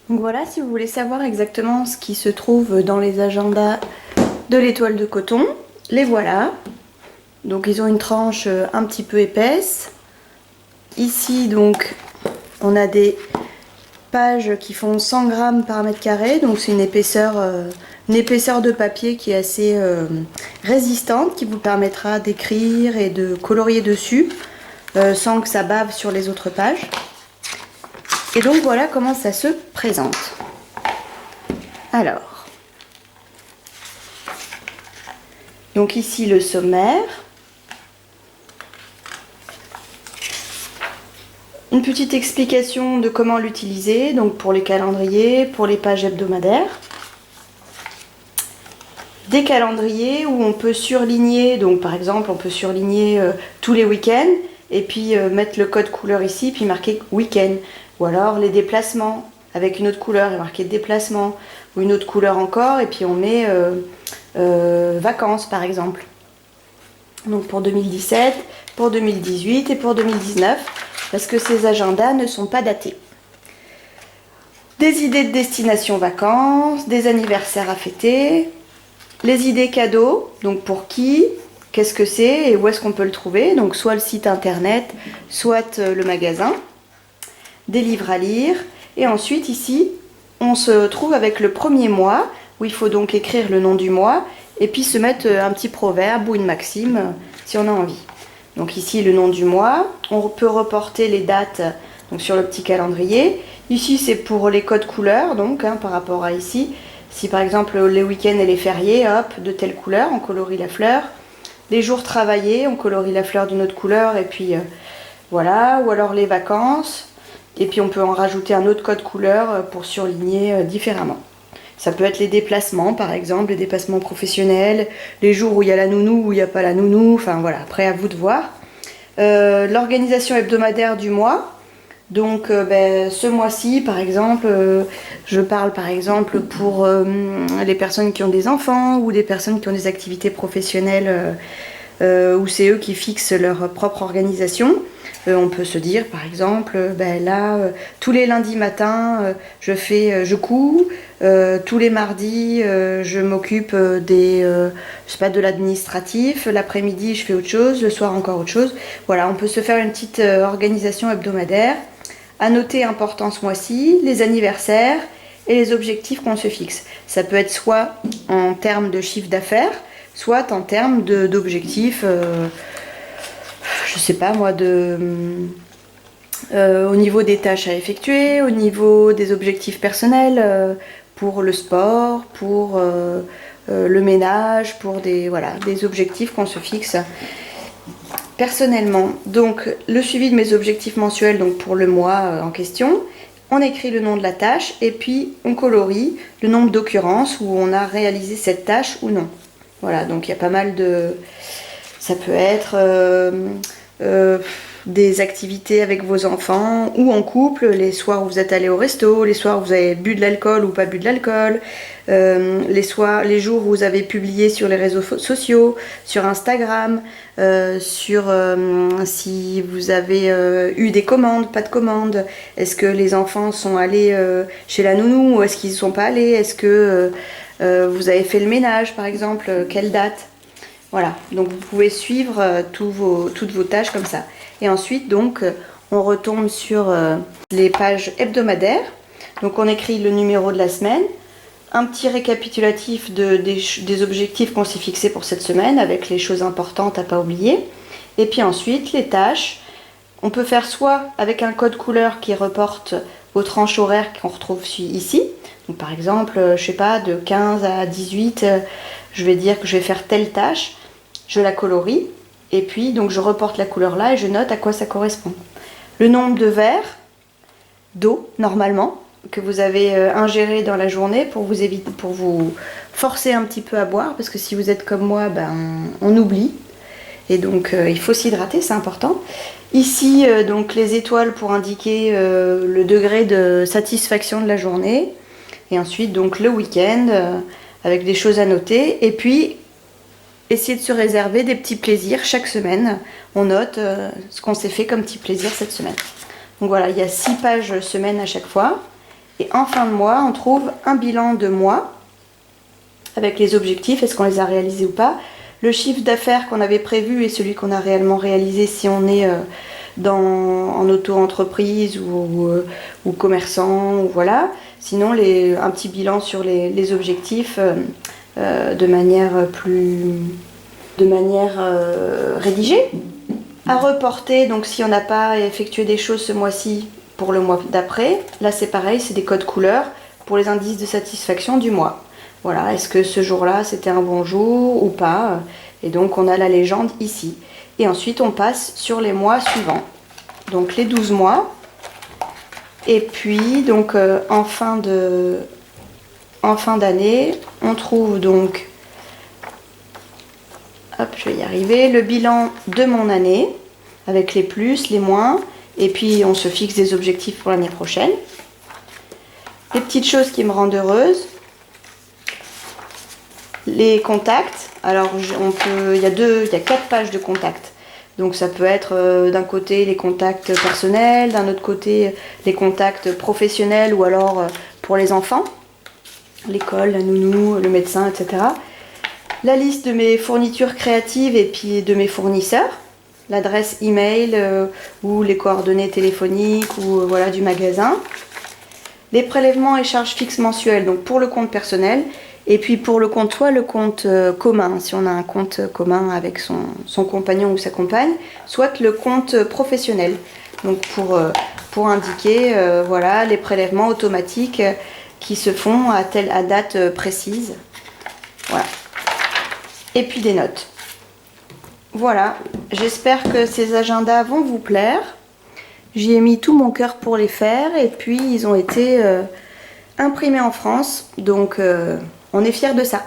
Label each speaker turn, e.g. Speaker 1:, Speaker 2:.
Speaker 1: Donc voilà, si vous voulez savoir exactement ce qui se trouve dans les agendas de l'étoile de coton, les voilà. Donc ils ont une tranche un petit peu épaisse. Ici donc on a des pages qui font 100 grammes par mètre carré, donc c'est une épaisseur de papier qui est assez résistante, qui vous permettra d'écrire et de colorier dessus sans que ça bave sur les autres pages. Et donc voilà comment ça se présente. Alors, donc ici le sommaire. Une petite explication de comment l'utiliser, donc pour les calendriers, pour les pages hebdomadaires. Des calendriers où on peut surligner, donc par exemple on peut surligner tous les week-ends et puis mettre le code couleur ici puis marquer week-end. Ou alors les déplacements avec une autre couleur et marquer déplacement, ou une autre couleur encore et puis on met vacances par exemple. Donc pour 2017, pour 2018 et pour 2019, parce que ces agendas ne sont pas datés. Des idées de destination vacances, des anniversaires à fêter, les idées cadeaux, donc pour qui, qu'est-ce que c'est et où est-ce qu'on peut le trouver, donc soit le site internet, soit le magasin, des livres à lire, et ensuite ici, on se trouve avec le premier mois, où il faut donc écrire le nom du mois, et puis se mettre un petit proverbe ou une maxime, si on a envie. Donc ici, le nom du mois, on peut reporter les dates donc sur le petit calendrier. Ici, c'est pour les codes couleurs, donc par rapport à ici. Si par exemple les week-ends et les fériés, hop, de telle couleur, on colorie la fleur. Les jours travaillés, on colorie la fleur d'une autre couleur, et puis voilà. Ou alors les vacances, et puis on peut en rajouter un autre code couleur pour surligner différemment. Ça peut être les déplacements, par exemple, les déplacements professionnels, les jours où il y a la nounou, où il n'y a pas la nounou, enfin voilà, après à vous de voir. L'organisation hebdomadaire du mois. Donc ce mois-ci, par exemple, je parle par exemple pour les personnes qui ont des enfants ou des personnes qui ont des activités professionnelles où c'est eux qui fixent leur propre organisation. On peut se dire par exemple, tous les lundis matins, je couds, tous les mardis, je m'occupe je sais pas, de l'administratif, l'après-midi je fais autre chose, le soir encore autre chose. Voilà, on peut se faire une petite organisation hebdomadaire. À noter important ce mois-ci, les anniversaires et les objectifs qu'on se fixe. Ça peut être soit en termes de chiffre d'affaires, soit en termes d'objectifs, je sais pas moi, au niveau des tâches à effectuer, au niveau des objectifs personnels, pour le sport, pour le ménage, pour des objectifs qu'on se fixe personnellement. Donc le suivi de mes objectifs mensuels, donc pour le mois en question, on écrit le nom de la tâche et puis on colorie le nombre d'occurrences où on a réalisé cette tâche ou non. Voilà, donc il y a pas mal de... Ça peut être des activités avec vos enfants ou en couple, les soirs où vous êtes allé au resto, les soirs où vous avez bu de l'alcool ou pas bu de l'alcool, les jours où vous avez publié sur les réseaux sociaux, sur Instagram, si vous avez eu des commandes, pas de commandes, est-ce que les enfants sont allés chez la nounou ou est-ce qu'ils ne sont pas allés, est-ce que vous avez fait le ménage par exemple, quelle date? Voilà, donc vous pouvez suivre toutes vos tâches comme ça. Et ensuite, donc, on retombe sur les pages hebdomadaires. Donc, on écrit le numéro de la semaine, un petit récapitulatif des objectifs qu'on s'est fixés pour cette semaine, avec les choses importantes à ne pas oublier. Et puis ensuite, les tâches. On peut faire soit avec un code couleur qui reporte aux tranches horaires qu'on retrouve ici. Donc, par exemple, je sais pas, de 15 à 18, je vais dire que je vais faire telle tâche. Je la colorie et puis donc je reporte la couleur là et je note à quoi ça correspond. Le nombre de verres d'eau normalement que vous avez ingéré dans la journée pour vous forcer un petit peu à boire, parce que si vous êtes comme moi, on oublie et donc il faut s'hydrater, c'est important. Ici donc les étoiles pour indiquer le degré de satisfaction de la journée, et ensuite donc le week-end avec des choses à noter, et puis essayer de se réserver des petits plaisirs chaque semaine. On note ce qu'on s'est fait comme petit plaisir cette semaine. Donc voilà, il y a 6 pages semaine à chaque fois. Et en fin de mois, on trouve un bilan de mois avec les objectifs, est-ce qu'on les a réalisés ou pas, le chiffre d'affaires qu'on avait prévu et celui qu'on a réellement réalisé si on est en auto-entreprise ou commerçant, ou voilà. Sinon, un petit bilan sur les objectifs de manière rédigée. À reporter, donc si on n'a pas effectué des choses ce mois-ci pour le mois d'après, là c'est pareil, c'est des codes couleurs pour les indices de satisfaction du mois. Voilà, est-ce que ce jour-là c'était un bon jour ou pas? Et donc on a la légende ici. Et ensuite on passe sur les mois suivants. Donc les 12 mois. Et puis donc en fin d'année, on trouve donc, hop, je vais y arriver, le bilan de mon année avec les plus, les moins. Et puis on se fixe des objectifs pour l'année prochaine. Les petites choses qui me rendent heureuse. Les contacts, alors il y a 4 pages de contacts. Donc ça peut être d'un côté les contacts personnels, d'un autre côté les contacts professionnels ou alors pour les enfants, l'école, la nounou, le médecin, etc. La liste de mes fournitures créatives et puis de mes fournisseurs, l'adresse email ou les coordonnées téléphoniques ou voilà du magasin. Les prélèvements et charges fixes mensuelles, donc pour le compte personnel. Et puis pour le compte, soit le compte commun, si on a un compte commun avec son compagnon ou sa compagne, soit le compte professionnel. Donc pour indiquer voilà, les prélèvements automatiques qui se font à date précise. Voilà. Et puis des notes. Voilà, j'espère que ces agendas vont vous plaire. J'y ai mis tout mon cœur pour les faire et puis ils ont été imprimés en France. Donc on est fiers de ça.